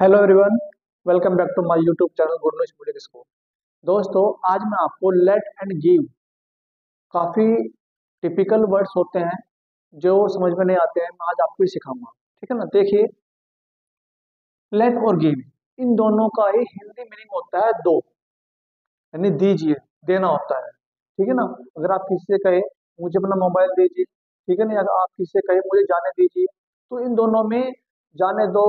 Hello everyone, welcome back to my YouTube channel good news public school. दोस्तों, आज मैं आपको लेट एंड गिव काफ़ी टिपिकल वर्ड्स होते हैं जो समझ में नहीं आते हैं, मैं आज आपको ही सिखाऊंगा। ठीक है ना। देखिए, लेट और गिव इन दोनों का ही हिंदी मीनिंग होता है दो, यानी दीजिए, देना होता है। ठीक है ना। अगर आप किसी से कहे मुझे अपना मोबाइल दीजिए, ठीक है ना, अगर आप किसी से कहे मुझे जाने दीजिए, तो इन दोनों में जाने दो,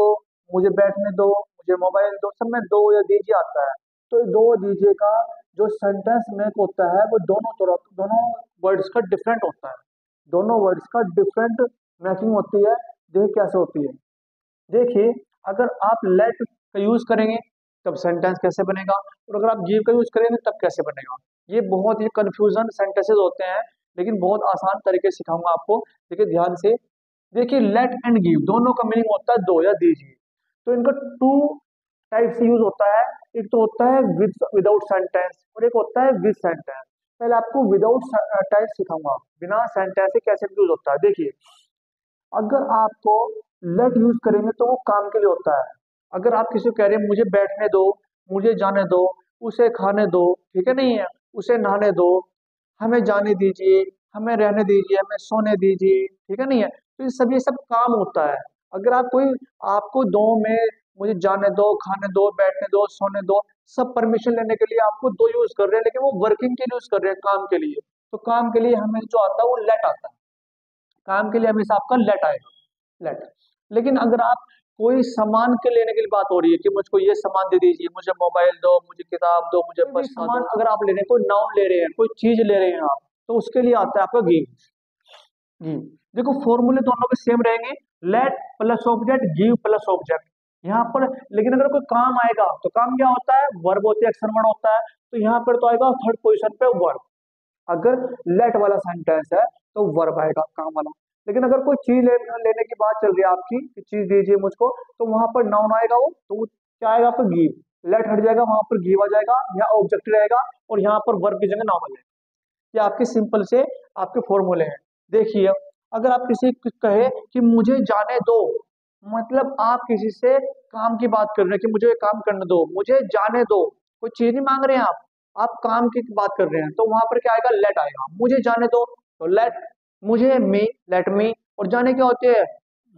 मुझे बैठने दो, मुझे मोबाइल दो, सब में दो या दीजिए आता है। तो ये दो दीजिए का जो सेंटेंस मेक होता है वो दोनों वर्ड्स का डिफरेंट होता है। दोनों वर्ड्स का डिफरेंट मैचिंग होती है। देख कैसे होती है। देखिए, अगर आप लेट का यूज करेंगे तब सेंटेंस कैसे बनेगा, और अगर आप गिव का यूज करेंगे तब कैसे बनेगा। ये बहुत ही कंफ्यूजन सेंटेंसेस होते हैं, लेकिन बहुत आसान तरीके से सिखाऊंगा आपको। देखिए ध्यान से। देखिए, लेट एंड गिव दोनों का मीनिंग होता है दो या दीजिए। तो इनका टू टाइप से यूज होता है। एक तो होता है विद विदाउट सेंटेंस और एक होता है विद सेंटेंस। पहले आपको विदाउट टाइप सिखाऊंगा, बिना सेंटेंस से कैसे यूज होता है। देखिए, अगर आपको लेट यूज करेंगे तो वो काम के लिए होता है। अगर आप किसी को कह रहे हैं मुझे बैठने दो, मुझे जाने दो, उसे खाने दो, ठीक है नहीं है, उसे नहाने दो, हमें जाने दीजिए, हमें रहने दीजिए, हमें सोने दीजिए, ठीक है नहीं है, तो ये सब काम होता है। अगर आप कोई आपको दो में मुझे जाने दो, खाने दो, बैठने दो, सोने दो, सब परमिशन लेने के लिए आपको दो यूज कर रहे हैं, लेकिन वो वर्किंग के लिए यूज कर रहे हैं, काम के लिए। तो काम के लिए हमें जो आता है वो लेट आता है। काम के लिए हमेशा आपका लेट आएगा, लेट। लेकिन अगर आप कोई सामान के लेने के लिए बात हो रही है कि मुझको ये सामान दे दीजिए, मुझे मोबाइल दो, मुझे किताब दो, मुझे कोई भी बस्ता सामान दो, अगर आप ले रहे हैं, कोई नाउन ले रहे हैं, कोई चीज ले रहे हैं आप, तो उसके लिए आता है आपका गिव। गिव। देखो, फॉर्मूले दोनों के सेम रहेंगे, late plus object, give plus object. यहाँ पर लेकिन अगर कोई काम आएगा तो काम क्या होता है, वर्ब होते हैं, एक्शन वर्ड होता है। तो यहाँ पर तो आएगा थर्ड पोजीशन पे वर्ब। अगर लेट वाला सेंटेंस है तो वर्ब आएगा, काम वाला। लेकिन अगर कोई चीज लेने की बात चल रही है आपकी कि चीज दीजिए मुझको, तो वहां पर नाउन आएगा, वो तो वो क्या आएगा आपका गिव। लेट हट जाएगा, वहां पर गिव आ जाएगा, यहाँ ऑब्जेक्ट रहेगा, और यहाँ पर वर्ब की जगह नाउन आ जाएगा। ये आपके सिंपल से आपके फॉर्मूले हैं। देखिए, अगर आप किसी को कहे कि मुझे जाने दो, मतलब आप किसी से काम की बात कर रहे हैं कि मुझे ये काम करने दो, मुझे जाने दो, कोई चीज नहीं मांग रहे हैं आप काम की बात कर रहे हैं, तो वहां पर क्या आएगा, लेट आएगा। मुझे जाने दो तो लेट, मुझे मी, लेट मी। और जाने क्या होते हैं,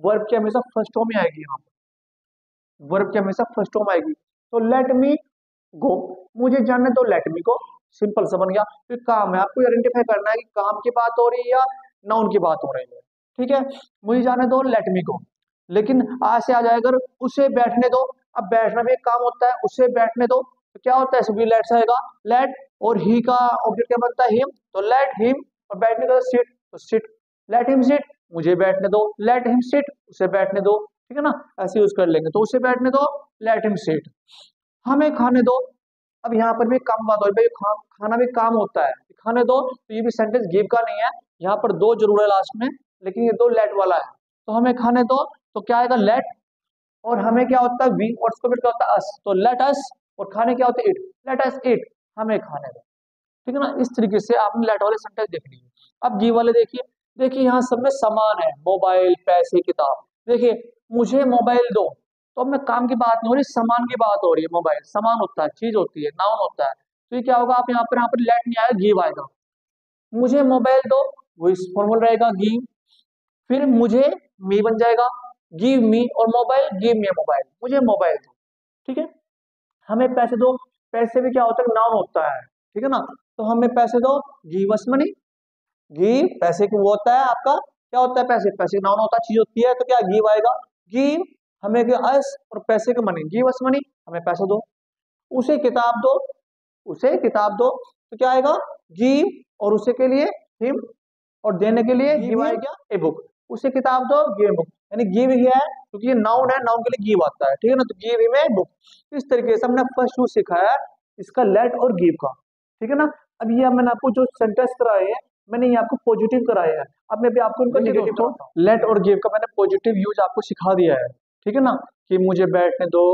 वर्ब की हमेशा फर्स्ट फॉर्म में आएगी, यहाँ पर वर्ब की हमेशा फर्स्ट फॉर्म आएगी। तो लेट मी गो, मुझे जाने दो, लेट मी गो। सिंपल सा बन गया। फिर काम है, आपको आइडेंटिफाई करना है कि काम की बात हो रही है या नाउन की बात हो रही है। ठीक है, मुझे जाने दो, लेट मी गो। लेकिन आज से आ जाएगा, अगर उसे बैठने दो, अब बैठना भी एक काम होता है, उसे बैठने दो, तो क्या होता है, सभी लेट से आएगा, लेट। और ही का ऑब्जेक्ट क्या बनता है, हिम, तो लेट हिम। और बैठने का सिट, तो सिट, लेट हिम सिट, मुझे बैठने दो, लेट हिम सिट, उसे बैठने दो। ठीक है ना, ऐसे यूज कर लेंगे, तो उसे बैठने दो, लेट हिम सिट। हमें खाने दो। अब यहाँ पर भी काम बात हो रही है, भाई खाना भी काम होता है, खाने दो, तो ये भी सेंटेंस गिव का नहीं है। यहाँ पर दो जरूर है लास्ट में, लेकिन ये दो लेट वाला है। तो हमें खाने दो, तो क्या आएगा, लेट। और हमें क्या होता है, वी, और इसको भी क्या होता है, अस, तो लेट अस। और खाने क्या होते हैं, इट, लेट अस इट, हमें खाने दो। ठीक है ना, इस तरीके से आपने लेट वाले सेंटेंस देख लिए। अब गिव वाले देखिए। देखिए, यहाँ सब में समान है, मोबाइल, पैसे, किताब। देखिए, मुझे मोबाइल दो, तो अब मैं काम की बात नहीं हो रही, सामान की बात हो रही है। मोबाइल सामान होता है, चीज होती है, नाउन होता है। तो ये क्या होगा, आप यहाँ पर लेट नहीं आएगा, गिव आएगा। मुझे मोबाइल दो, वही फॉर्मूला रहेगा, गिव। फिर मुझे मी बन जाएगा, गिव मी, और मोबाइल, गिव मी मोबाइल, मुझे मोबाइल दो। ठीक है। हमें पैसे दो, पैसे भी क्या होता है, नाउन होता है। ठीक है ना, तो हमें पैसे दो, गिव अस मनी। गिव पैसे को वो होता है आपका, क्या होता है, पैसे, पैसे नाउन होता है, चीज होती है, तो क्या गिव आएगा, गिव। हमें अस, और पैसे का मनी, गिव अस मनी, हमें पैसे दो। उसे किताब दो, उसे किताब दो, तो क्या आएगा, गिव। और उसे के लिए हिम, और देने के लिए गिव आएगा, ए बुक। उसे किताब दो, गिव बुक। यानी गिव ही है, क्योंकि ये नाउन है, नाउन के लिए गिव आता है। ठीक है ना, तो गिव हिम ए बुक। इस तरीके से हमने फर्स्ट यूज सिखाया है इसका, लेट और गिव का। ठीक है ना। अब ये मैंने आपको जो सेंटेंस कराए हैं, मैंने ये आपको पॉजिटिव कराए हैं। अब मैं भी आपको इनका नेगेटिव कराता हूँ। लेट और गिव का मैंने पॉजिटिव यूज आपको सिखा दिया है। ठीक है ना, कि मुझे बैठने दो,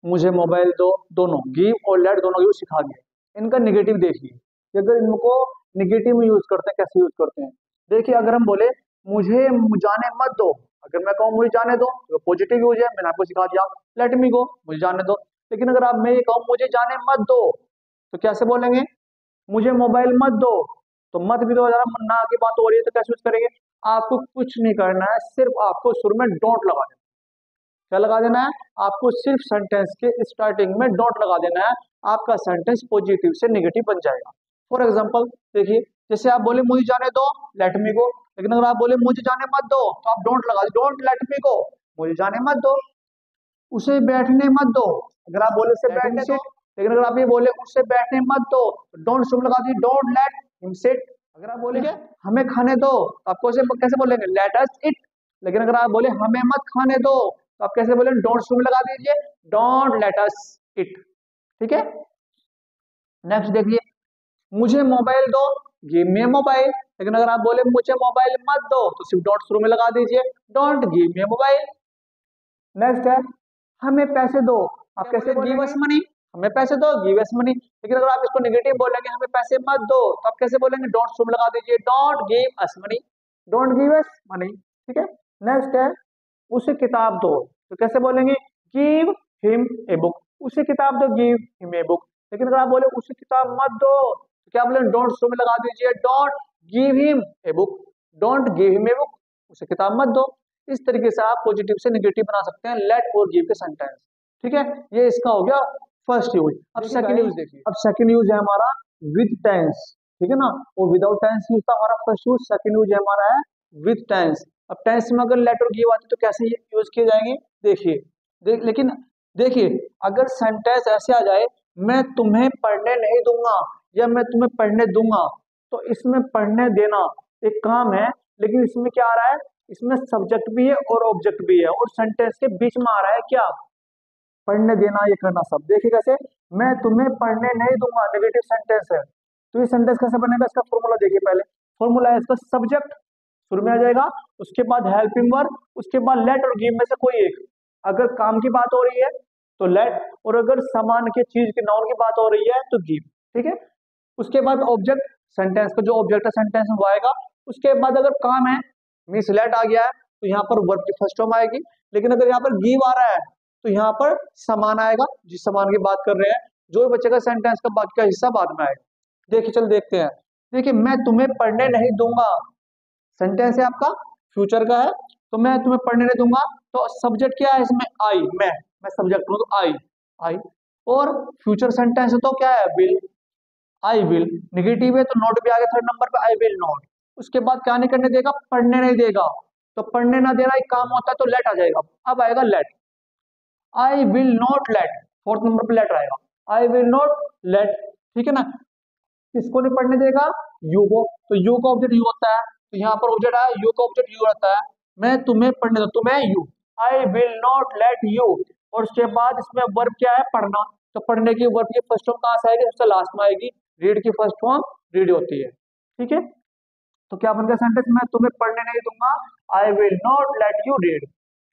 मुझे मोबाइल दो, दोनों गिव और लेट दोनों यूज सिखा दिए। इनका निगेटिव देखिए कि अगर इनको निगेटिव में यूज करते हैं, कैसे यूज करते हैं। देखिए, अगर हम बोले मुझे जाने मत दो, अगर मैं कहूँ मुझे जाने दो तो पॉजिटिव यूज है, मैंने आपको सिखा दिया लेट मी गो, मुझे जाने दो। लेकिन अगर आप मैं ये कहूँ मुझे जाने मत दो तो कैसे बोलेंगे, मुझे मोबाइल मत दो, तो मत भी दो जरा ना की बात हो रही है तो कैसे यूज करेंगे। आपको कुछ नहीं करना है, सिर्फ आपको शुरू में डोंट लगा देना। क्या लगा देना है, आपको सिर्फ सेंटेंस के स्टार्टिंग में डॉट लगा देना है, आपका सेंटेंस पॉजिटिव से नेगेटिव बन जाएगा। फॉर एग्जांपल देखिए, जैसे आप बोले मुझे जाने दो लेट मी गो, लेकिन अगर आप बोले मुझे जाने मत दो तो आप डोंट लगा दो, डोंट लेट मी गो, मुझे जाने मत दो। उसे बैठने मत दो, अगर आप बोले उसे बैठने दो, लेकिन अगर आप ये बोले उसे बैठने मत दो तो डोंट शुरू लगा दी, डोंट लेट हिम सिट। अगर आप बोले हमें खाने दो तो आपको उसे कैसे बोलेंगे, लेट अस इट। लेकिन अगर आप बोले हमें मत खाने दो तो आप कैसे बोलेंगे, डोंट शुरू लगा दीजिए, डोंट लेट अस इट। ठीक है, नेक्स्ट देखिए, मुझे मोबाइल दो, गिव मी मोबाइल। लेकिन अगर आप बोले मुझे मोबाइल मत दो तो सिर्फ डॉट शुरू में लगा दीजिए, don't give me mobile. Next है हमें पैसे दो, आप कैसे गिव अस मनी, हमें पैसे दो गिव अस मनी। लेकिन अगर आप इसको नेगेटिव बोलेंगे हमें पैसे मत दो तो आप कैसे बोलेंगे, डोंट शुरू में लगा दीजिए, don't give us money, don't give us money. ठीक है, नेक्स्ट है उसे किताब दो, तो कैसे बोलेंगे, गिव हिम ए बुक, उसे किताब दो, गिव हिम ए बुक। लेकिन अगर आप बोले उसे किताब मत दो तो क्या बोलेंगे, डोंट शुरू में लगा दीजिए, don't give him a book, don't give him a book, उसे किताब मत दो। इस तरीके से आप पॉजिटिव से नेगेटिव बना सकते हैं लेट और गिव के सेंटेंस। ठीक है, ये इसका हो गया फर्स्ट यूज। अब सेकंड यूज देखिए, अब सेकंड यूज है हमारा विद टेंस। ठीक है ना, वो विदाउट टेंस यूज था हमारा फर्स्ट यूज, सेकंड यूज हमारा है विद टेंस। अब टेंस में अगर लेट और गिव आती तो कैसे यूज किए जाएंगे, देखिए लेकिन देखिए अगर सेंटेंस ऐसे आ जाए, मैं तुम्हें पढ़ने नहीं दूंगा या मैं तुम्हें पढ़ने दूंगा, तो इसमें पढ़ने देना एक काम है, लेकिन इसमें क्या आ रहा है, इसमें सब्जेक्ट भी है और ऑब्जेक्ट भी है और सेंटेंस के बीच में आ रहा है क्या, पढ़ने देना, ये करना सब। देखिए कैसे, मैं तुम्हें पढ़ने नहीं दूंगा नेगेटिव सेंटेंस है, तो ये सेंटेंस कैसे बनेगा, इसका फॉर्मूला देखिए पहले। फॉर्मूला है इसका, सब्जेक्ट शुरू में आ जाएगा, उसके बाद हेल्पिंग वर्ब, उसके बाद लेट और गिव में से कोई एक। अगर काम की बात हो रही है तो लेट, और अगर सामान के चीज के नाउन की बात हो रही है तो गिव। ठीक है, उसके बाद ऑब्जेक्ट, सेंटेंस का जो ऑब्जेक्ट है सेंटेंस में वो आएगा। उसके बाद अगर काम है मीन्स लेट आ गया है तो यहाँ पर वर्ब की फर्स्ट फॉर्म आएगी। लेकिन अगर यहाँ पर गिव आ रहा है तो यहाँ पर सामान आएगा, जिस सामान की बात कर रहे हैं, जो भी बचेगा सेंटेंस का बाकी का हिस्सा बाद में आएगा। देखिए चल देखते हैं, देखिए मैं तुम्हें पढ़ने नहीं दूंगा, सेंटेंस है आपका फ्यूचर का है, तो मैं तुम्हें पढ़ने नहीं दूंगा, तो सब्जेक्ट क्या है इसमें, आई, मैं सब्जेक्ट हूं तो आई, और फ्यूचर सेंटेंस है तो क्या है, विल, आई विल। नेगेटिव है तो नॉट भी आ गया थर्ड नंबर पे, आई विल नॉट। उसके बाद क्या नहीं करने देगा, पढ़ने नहीं देगा, तो पढ़ने ना देना एक काम होता है तो लेट आ जाएगा। अब आएगा let, I will not let, fourth number पे लेट आएगा, आई विल नॉट लेट। ठीक है ना, किसको नहीं पढ़ने देगा, यू को, तो यू का ऑब्जेक्ट यू होता है, तो यहाँ पर ऑब्जेक्ट आया, यू का ऑब्जेक्ट यू रहता है, मैं तुम्हें पढ़ने दूं, तुम्हें you, I will not let you. और उसके बाद इसमें वर्ब क्या है, पढ़ना, तो पढ़ने की वर्ब की फर्स्ट फॉर्म कहाँ से आएगी, सबसे लास्ट में आएगी, रीड की फर्स्ट फॉर्म रीड होती है। ठीक है, तो क्या बन गया सेंटेंस, मैं तुम्हें पढ़ने नहीं दूंगा, आई will not let you read,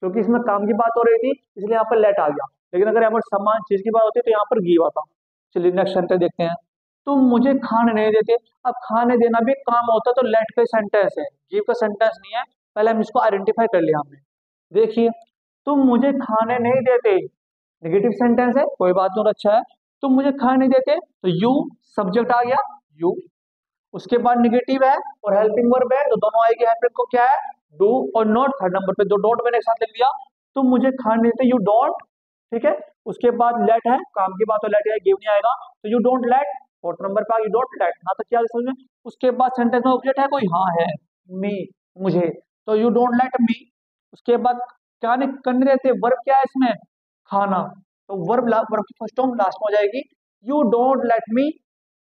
क्योंकि इसमें काम की बात हो रही थी इसलिए यहाँ पर लेट आ गया। लेकिन अगर यहाँ पर समान चीज की बात होती है तो यहाँ पर गिव आता। चलिए नेक्स्ट सेंटेंस देखते हैं, तुम मुझे खाने नहीं देते। अब खाने देना भी काम होता है तो लेट का सेंटेंस है, गिव का सेंटेंस नहीं है, पहले हम इसको आइडेंटिफाई कर लिया हमने। देखिए, तुम मुझे खाने नहीं देते, नेगेटिव सेंटेंस है, कोई बात नहीं, अच्छा है, तुम मुझे खाने नहीं देते, तो यू सब्जेक्ट आ गया, यू, उसके बाद निगेटिव है और हेल्पिंग वर्ब है, तो दोनों आएगी, हेल्पिंग को क्या है, डू, और नॉट थर्ड नंबर पे, दो डॉट मैंने एक साथ लिख दिया, तुम मुझे खाने देते, यू डोंट। ठीक है, उसके बाद लेट है, काम की बात, तो लेट है, गिव नहीं आएगा, तो you don't let, fourth number पे आ यू डोंट लेट ना, तो क्या समझ में। उसके बाद सेंटेंस में ऑब्जेक्ट है कोई, हाँ है, मी, मुझे, तो यू डोंट लेट मी। उसके बाद क्या नहीं करने देते, वर्ब क्या है इसमें, खाना, तो वर्ब की फर्स्ट फॉर्म लास्ट में हो जाएगी, you don't let me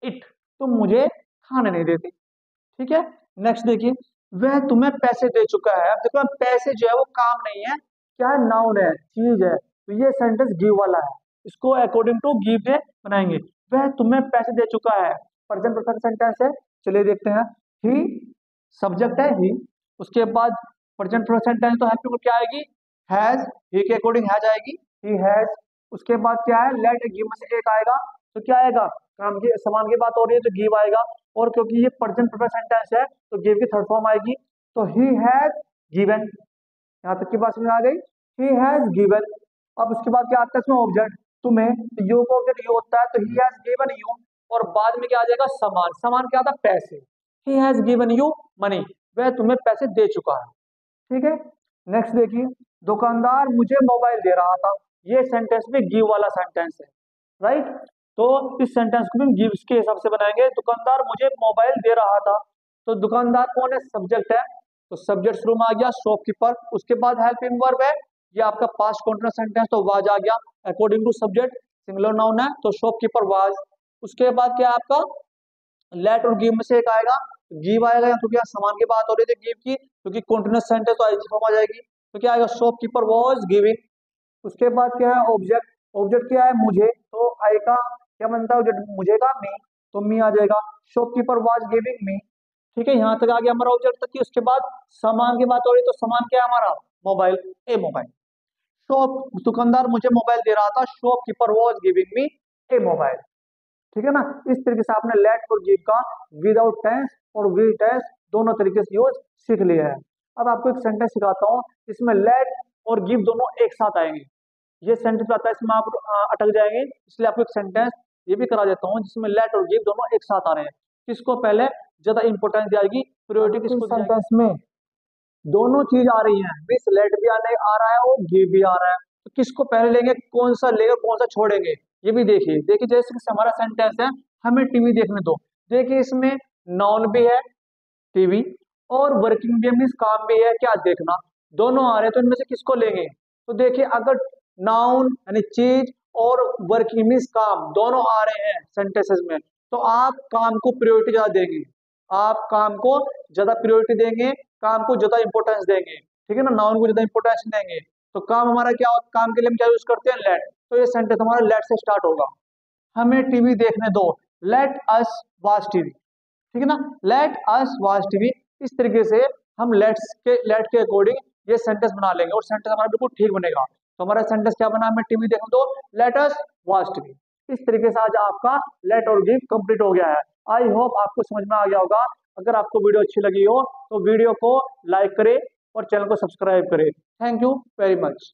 it, तुम मुझे खाने नहीं देते। ठीक है, नेक्स्ट देखिए, वह तुम्हें पैसे दे चुका है। अब देखो पैसे जो है वो काम नहीं है, क्या है, नाउन है, चीज है, तो ये सेंटेंस गिव वाला है, इसको अकॉर्डिंग टू गिव से बनाएंगे। वह तुम्हें पैसे दे चुका है, प्रेजेंट परफेक्ट सेंटेंस है। चलिए देखते हैं, ही सब्जेक्ट है ही, उसके बाद प्रेजेंट परफेक्ट सेंटेंस तो हेल्पिंग क्या आएगी, हैज, ही के अकॉर्डिंग हैज आएगी, ही हैज। उसके बाद क्या है, लेट गिव में से एक आएगा, तो क्या आएगा, काम की समान की बात हो रही है तो गिव आएगा, और क्योंकि ये प्रेजेंट परफेक्ट सेंटेंस है तो गिव की थर्ड फॉर्म आएगी, तो ही हैज गिवन। यहाँ तक की बात समझ आ गई। ही हैज गिवन, अब उसके बाद क्या आता है इसमें ऑब्जेक्ट तुम्हें, तो यू का ऑब्जेक्ट यू होता है, तो ही हैज गिवन यू, और बाद में क्या आ जाएगा सामान, सामान क्या आता है पैसे, he has given you money, वह तुम्हें पैसे दे चुका है। ठीक है, नेक्स्ट देखिए, दुकानदार मुझे मोबाइल दे रहा था, ये सेंटेंस भी गिव वाला सेंटेंस है, राइट। तो इस सेंटेंस को भी गिव्स के हिसाब से बनाएंगे, दुकानदार मुझे मोबाइल दे रहा था, तो दुकानदार कौन है, सब्जेक्ट है, तो सब्जेक्ट शुरू में आ गया शॉपकीपर, उसके बाद हेल्पिंग वर्ब है, ये आपका पास्ट कॉन्टिन्यूअस सेंटेंस, तो वाज आ गया according to subject, singular noun है तो शॉपकीपर वाज। उसके बाद क्या है आपका लेट और गिव में से एक आएगा, गिव आएगा, क्योंकि यहाँ सामान की बात हो रही थी गिव की, क्योंकि कॉन्टिन्यूअस सेंटेंस तो आईजी फॉर्म आ जाएगी, तो क्या आएगा शॉपकीपर वाज गिविंग। उसके बाद क्या है ऑब्जेक्ट, ऑब्जेक्ट क्या है मुझे, तो आई का क्या बनता है ऑब्जेक्ट, मुझे का मी, तो मी आ जाएगा, शॉपकीपर वाज गिविंग मी। ठीक है, यहाँ तक आ गया हमारा ऑब्जेक्ट तक की। उसके बाद सामान की बात हो रही है, तो सामान क्या है हमारा मोबाइल, ए मोबाइल। शॉप दुकानदार मुझे मोबाइल दे रहा था, shopkeeper was giving me A mobile. ठीक है ना, इस तरीके से आपने लेट और गिव का विदाउट टेंस और विद टेंस दोनों तरीके से यूज सीख लिया है। अब आपको एक सेंटेंस सिखाता हूँ, इसमें लेट और गिव दोनों एक साथ आएंगे, ये सेंटेंस आता है इसमें आप अटक जाएंगे, इसलिए आपको एक सेंटेंस ये भी करा देता हूँ जिसमें लेट और गिव दोनों एक साथ आ रहे हैं। किसको पहले ज्यादा इंपॉर्टेंस दी जाएगी, प्रायोरिटी किसको, सेंटेंस में दोनों चीज आ रही है, मीन्स लेट भी आने आ रहा है और गिव भी आ रहा है, तो किसको पहले लेंगे, कौन सा लेंगे कौन सा छोड़ेंगे, ये भी देखिए। देखिए जैसे कि हमारा सेंटेंस है हमें टीवी देखने दो, देखिए इसमें नाउन भी है टीवी और वर्किंग भी है, मीन्स काम भी है क्या देखना, दोनों आ रहे हैं, तो इनमें से किसको लेंगे, तो देखिए अगर नाउन यानी चीज और वर्किंग मीन्स काम दोनों आ रहे हैं सेंटेंसेस में, तो आप काम को प्रायोरिटी ज्यादा देंगे, आप काम को ज्यादा प्रायोरिटी देंगे, काम को ज्यादा इंपॉर्टेंस देंगे, ठीक है ना, नाउन को ज्यादा इंपॉर्टेंस देंगे, तो काम हमारा क्या, काम के लिए हम क्या यूज करते हैं लेट, तो ये सेंटेंस हमारा लेट से स्टार्ट होगा, हमें टीवी देखने दो, लेट अस वॉच टीवी, ठीक है ना, लेट अस वॉच टीवी। इस तरीके से हम लेट के अकॉर्डिंग ये सेंटेंस बना लेंगे और सेंटेंस हमारा बिल्कुल ठीक बनेगा। तो हमारा सेंटेंस क्या बना, हमें टीवी देखने दो, लेट अस वॉच टीवी। इस तरीके से आज आपका लेट और गिव कंप्लीट हो गया है। आई होप आपको समझ में आ गया होगा। अगर आपको वीडियो अच्छी लगी हो तो वीडियो को लाइक करें और चैनल को सब्सक्राइब करें। Thank you very much.